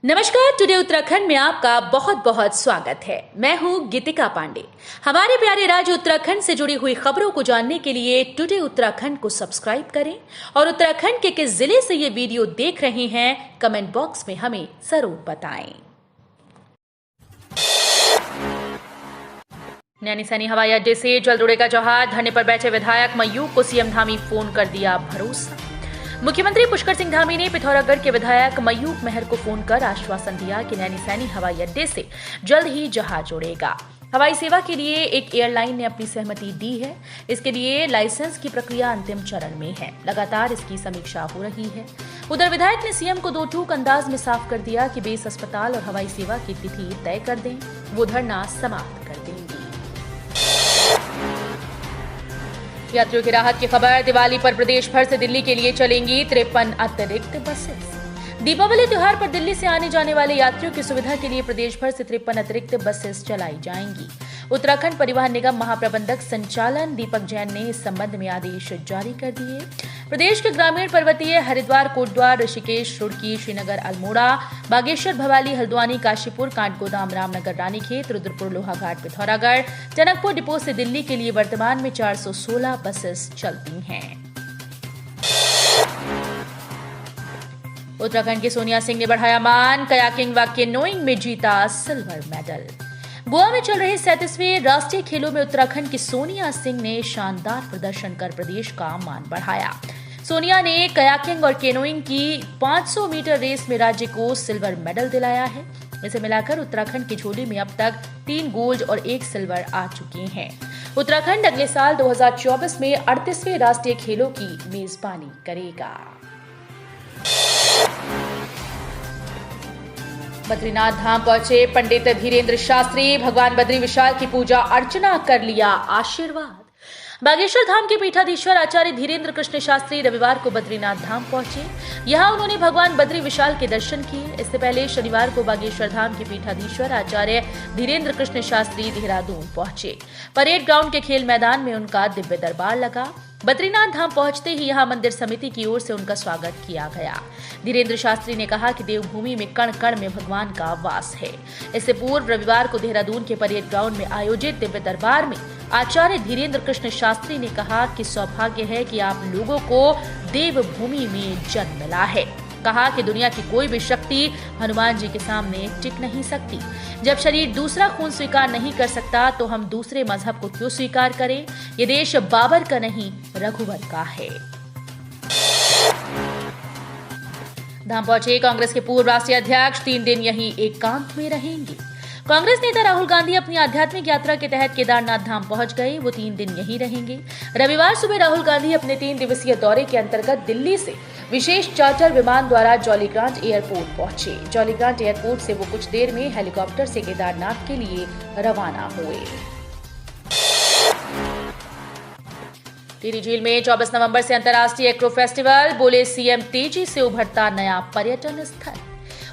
नमस्कार। टुडे उत्तराखंड में आपका बहुत बहुत स्वागत है। मैं हूं गीतिका पांडे। हमारे प्यारे राज्य उत्तराखंड से जुड़ी हुई खबरों को जानने के लिए टुडे उत्तराखंड को सब्सक्राइब करें और उत्तराखंड के किस जिले से ये वीडियो देख रहे हैं कमेंट बॉक्स में हमें जरूर बताएं। नैनीसैनी हवाई अड्डे से जल्द उड़ेगा जहाज, धरने पर बैठे विधायक मयूख को सीएम धामी फोन कर दिया भरोसा। मुख्यमंत्री पुष्कर सिंह धामी ने पिथौरागढ़ के विधायक मयूख मेहर को फोन कर आश्वासन दिया कि नैनीसैनी हवाई अड्डे से जल्द ही जहाज उड़ेगा। हवाई सेवा के लिए एक एयरलाइन ने अपनी सहमति दी है। इसके लिए लाइसेंस की प्रक्रिया अंतिम चरण में है। लगातार इसकी समीक्षा हो रही है। उधर विधायक ने सीएम को दो टूक अंदाज में साफ कर दिया कि बेस अस्पताल और हवाई सेवा की तिथि तय कर दें, वो धरना समाप्त कर देंगे। यात्रियों की राहत की खबर। दिवाली पर प्रदेश भर से दिल्ली के लिए चलेंगी 53 अतिरिक्त बसेस। दीपावली त्योहार पर दिल्ली से आने जाने वाले यात्रियों की सुविधा के लिए प्रदेश भर से 53 अतिरिक्त बसेस चलाई जाएंगी। उत्तराखंड परिवहन निगम महाप्रबंधक संचालन दीपक जैन ने इस संबंध में आदेश जारी कर दिए। प्रदेश के ग्रामीण पर्वतीय हरिद्वार, कोटद्वार, ऋषिकेश, रुड़की, श्रीनगर, अल्मोड़ा, बागेश्वर, भवाली, हल्द्वानी, काशीपुर, काठगोदाम, रामनगर, रानीखेत, रुद्रपुर, लोहाघाट, पिथौरागढ़, टनकपुर डिपो से दिल्ली के लिए वर्तमान में 416 बसेस चलती हैं। उत्तराखंड की सोनिया सिंह ने बढ़ाया मान, कयाकिंग व केनोइंग में जीता सिल्वर मेडल। गोवा में चल रहे 37वें राष्ट्रीय खेलों में उत्तराखंड की सोनिया सिंह ने शानदार प्रदर्शन कर प्रदेश का मान बढ़ाया। सोनिया ने कयाकिंग और केनोइंग की 500 मीटर रेस में राज्य को सिल्वर मेडल दिलाया है। इसे मिलाकर उत्तराखंड की झोली में अब तक 3 गोल्ड और 1 सिल्वर आ चुके हैं। उत्तराखंड अगले साल 2024 में 38वें राष्ट्रीय खेलों की मेजबानी करेगा। बद्रीनाथ धाम पहुंचे पंडित धीरेन्द्र शास्त्री, भगवान बद्री विशाल की पूजा अर्चना कर लिया आशीर्वाद। बागेश्वर धाम के पीठाधीश्वर आचार्य धीरेन्द्र कृष्ण शास्त्री रविवार को बद्रीनाथ धाम पहुंचे। यहां उन्होंने भगवान बद्री विशाल के दर्शन किए। इससे पहले शनिवार को बागेश्वर धाम के पीठाधीश्वर आचार्य धीरेन्द्र कृष्ण शास्त्री देहरादून पहुंचे। परेड ग्राउंड के खेल मैदान में उनका दिव्य दरबार लगा। बद्रीनाथ धाम पहुंचते ही यहां मंदिर समिति की ओर से उनका स्वागत किया गया। धीरेन्द्र शास्त्री ने कहा कि देवभूमि में कण कण में भगवान का वास है। इससे पूर्व रविवार को देहरादून के परेड ग्राउंड में आयोजित दिव्य दरबार में आचार्य धीरेन्द्र कृष्ण शास्त्री ने कहा कि सौभाग्य है कि आप लोगों को देवभूमि में जन्म मिला है। कहा कि दुनिया की कोई भी शक्ति हनुमान जी के सामने टिक नहीं सकती। जब शरीर दूसरा खून स्वीकार नहीं कर सकता तो हम दूसरे मजहब को क्यों स्वीकार करें। ये देश बाबर का नहीं, रघुवर का है। धाम पहुंचे कांग्रेस के पूर्व राष्ट्रीय अध्यक्ष 3 दिन यहीं एकांत में रहेंगे। कांग्रेस नेता राहुल गांधी अपनी आध्यात्मिक यात्रा के तहत केदारनाथ धाम पहुंच गए। वो 3 दिन यहीं रहेंगे। रविवार सुबह राहुल गांधी अपने 3 दिवसीय दौरे के अंतर्गत दिल्ली से विशेष चार्टर विमान द्वारा जॉलीग्रांट एयरपोर्ट पहुंचे। जॉलीग्रांट एयरपोर्ट से वो कुछ देर में हेलीकॉप्टर से केदारनाथ के लिए रवाना हुए। टिहरी झील में 24 नवंबर से अंतर्राष्ट्रीय एक्रो फेस्टिवल, बोले सीएम तेजी से उभरता नया पर्यटन स्थल।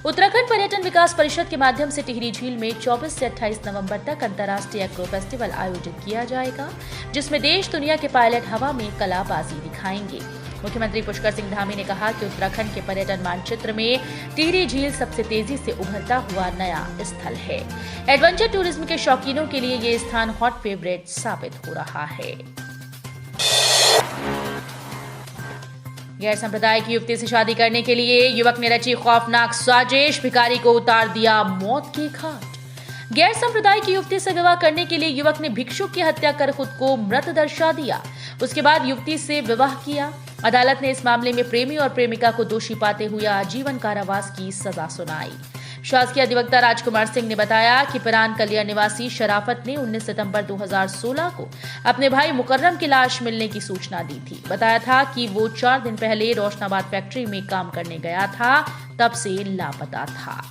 उत्तराखंड पर्यटन विकास परिषद के माध्यम से टिहरी झील में 24 से 28 नवंबर तक अंतर्राष्ट्रीय एक्रो फेस्टिवल आयोजित किया जाएगा, जिसमें देश दुनिया के पायलट हवा में कलाबाजी दिखाएंगे। मुख्यमंत्री पुष्कर सिंह धामी ने कहा कि उत्तराखंड के पर्यटन मानचित्र में टिहरी झील सबसे तेजी से उभरता हुआ नया स्थल है। एडवेंचर टूरिज्म के शौकीनों के लिए ये स्थान हॉट फेवरेट साबित हो रहा है। गैर सांप्रदायिक युवती से शादी करने के लिए युवक ने रची खौफनाक साजिश, भिखारी को उतार दिया मौत के घाट। गैर सांप्रदायिक युवती से विवाह करने के लिए युवक ने भिक्षुक की हत्या कर खुद को मृत दर्शा दिया। उसके बाद युवती से विवाह किया। अदालत ने इस मामले में प्रेमी और प्रेमिका को दोषी पाते हुए आजीवन कारावास की सजा सुनाई। शासकीय अधिवक्ता राजकुमार सिंह ने बताया कि पिरान कलिया निवासी शराफत ने 19 सितंबर 2016 को अपने भाई मुकर्रम की लाश मिलने की सूचना दी थी। बताया था कि वो 4 दिन पहले रोशनाबाद फैक्ट्री में काम करने गया था, तब से लापता था।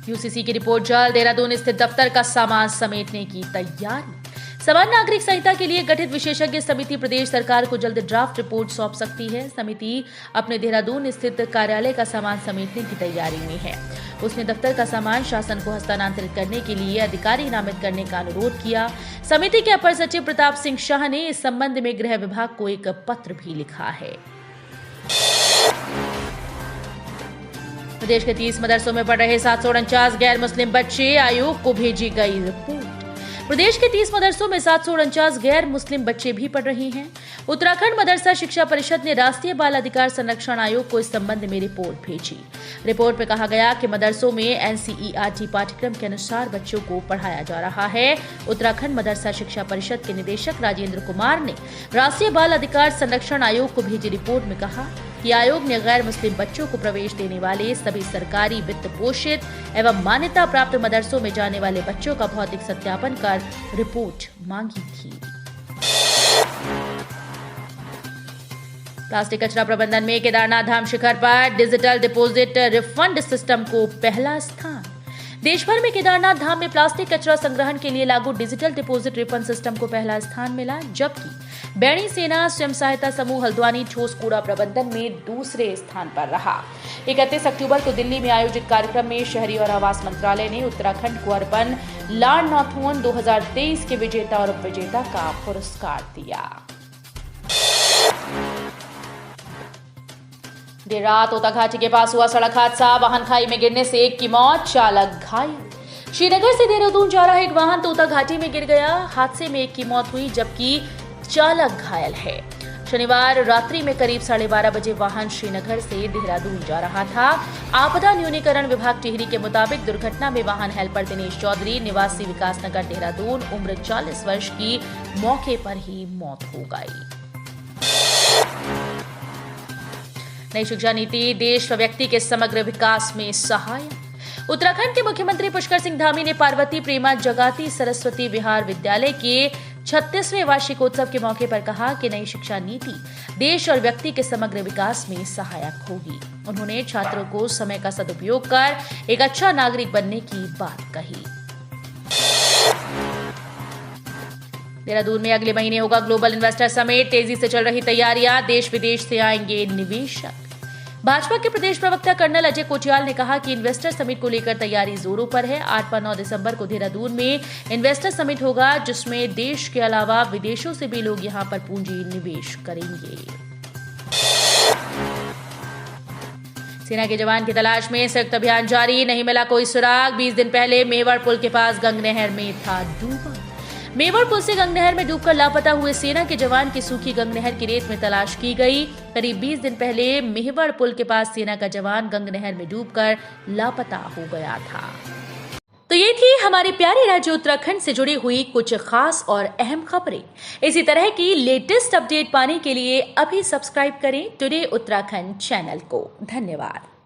यूसीसी की रिपोर्ट जल्द, देहरादून स्थित दफ्तर का सामान समेटने की तैयारी। समान नागरिक संहिता के लिए गठित विशेषज्ञ समिति प्रदेश सरकार को जल्द ड्राफ्ट रिपोर्ट सौंप सकती है। समिति अपने देहरादून स्थित कार्यालय का सामान समेटने की तैयारी में है। उसने दफ्तर का सामान शासन को हस्तांतरित करने के लिए अधिकारी नामित करने का अनुरोध किया। समिति के अपर सचिव प्रताप सिंह शाह ने इस संबंध में गृह विभाग को एक पत्र भी लिखा है। प्रदेश के 30 मदरसों में पढ़ रहे 749 गैर मुस्लिम बच्चे, आयोग को भेजी गई रिपोर्ट। प्रदेश के 30 मदरसों में 749 गैर मुस्लिम बच्चे भी पढ़ रहे हैं। उत्तराखंड मदरसा शिक्षा परिषद ने राष्ट्रीय बाल अधिकार संरक्षण आयोग को इस संबंध में रिपोर्ट भेजी। रिपोर्ट में कहा गया कि मदरसों में एनसीईआरटी पाठ्यक्रम के अनुसार बच्चों को पढ़ाया जा रहा है। उत्तराखंड मदरसा शिक्षा परिषद के निदेशक राजेंद्र कुमार ने राष्ट्रीय बाल अधिकार संरक्षण आयोग को भेजी रिपोर्ट में कहा कि आयोग ने गैर मुस्लिम बच्चों को प्रवेश देने वाले सभी सरकारी वित्त पोषित एवं मान्यता प्राप्त मदरसों में जाने वाले बच्चों का भौतिक सत्यापन कर रिपोर्ट मांगी थी। प्लास्टिक कचरा प्रबंधन में केदारनाथ धाम शिखर पर डिजिटल डिपॉजिट रिफंड सिस्टम को पहला स्थान। देश भर में केदारनाथ धाम में प्लास्टिक कचरा संग्रहण के लिए लागू डिजिटल डिपॉजिट रिफंड सिस्टम को पहला स्थान मिला, जबकि बैणी सेना स्वयं सहायता समूह हल्द्वानी ठोस कूड़ा प्रबंधन में दूसरे स्थान पर रहा। 31 अक्टूबर को दिल्ली में आयोजित कार्यक्रम में शहरी और आवास मंत्रालय ने उत्तराखंड को अर्बन लॉर्ड-नॉर्थोन 2023 के विजेता और उपविजेता का पुरस्कार दिया। देर रात ओताघाटी के पास हुआ सड़क हादसा, वाहन खाई में गिरने से एक की मौत, चालक घायल। श्रीनगर से देहरादून जा रहा एक वाहन ओताघाटी में गिर गया। हादसे में एक की मौत हुई जबकि चालक घायल है। शनिवार रात्रि में करीब 12:30 बजे वाहन श्रीनगर से देहरादून जा रहा था। आपदा न्यूनीकरण विभाग टिहरी के मुताबिक दुर्घटना में वाहन हेल्पर दिनेश चौधरी निवासी विकासनगर देहरादून उम्र 40 वर्ष की मौके पर ही मौत हो गई। नई शिक्षा नीति देश व व्यक्ति के समग्र विकास में सहायक। उत्तराखंड के मुख्यमंत्री पुष्कर सिंह धामी ने पार्वती प्रेमा जगाती सरस्वती विहार विद्यालय के 36वें वार्षिकोत्सव के मौके पर कहा कि नई शिक्षा नीति देश और व्यक्ति के समग्र विकास में सहायक होगी। उन्होंने छात्रों को समय का सदुपयोग कर एक अच्छा नागरिक बनने की बात कही। देहरादून में अगले महीने होगा ग्लोबल इन्वेस्टर समिट, तेजी से चल रही तैयारियां, देश विदेश से आएंगे निवेशक। भाजपा के प्रदेश प्रवक्ता कर्नल अजय कोटियाल ने कहा कि इन्वेस्टर समिट को लेकर तैयारी जोरों पर है। 8 व 9 दिसंबर को देहरादून में इन्वेस्टर समिट होगा, जिसमें देश के अलावा विदेशों से भी लोग यहां पर पूंजी निवेश करेंगे। सेना के जवान की तलाश में संयुक्त अभियान जारी, नहीं मिला कोई सुराग। 20 दिन पहले मेवाड़ पुल के पास गंग नहर में था डूबा। मेवाड़ पुल से गंग नहर में डूबकर लापता हुए सेना के जवान की सूखी गंग नहर की रेत में तलाश की गई। करीब 20 दिन पहले मेवाड़ पुल के पास सेना का जवान गंग नहर में डूबकर लापता हो गया था। तो ये थी हमारे प्यारे राज्य उत्तराखंड से जुड़ी हुई कुछ खास और अहम खबरें। इसी तरह की लेटेस्ट अपडेट पाने के लिए अभी सब्सक्राइब करें टुडे उत्तराखंड चैनल को। धन्यवाद।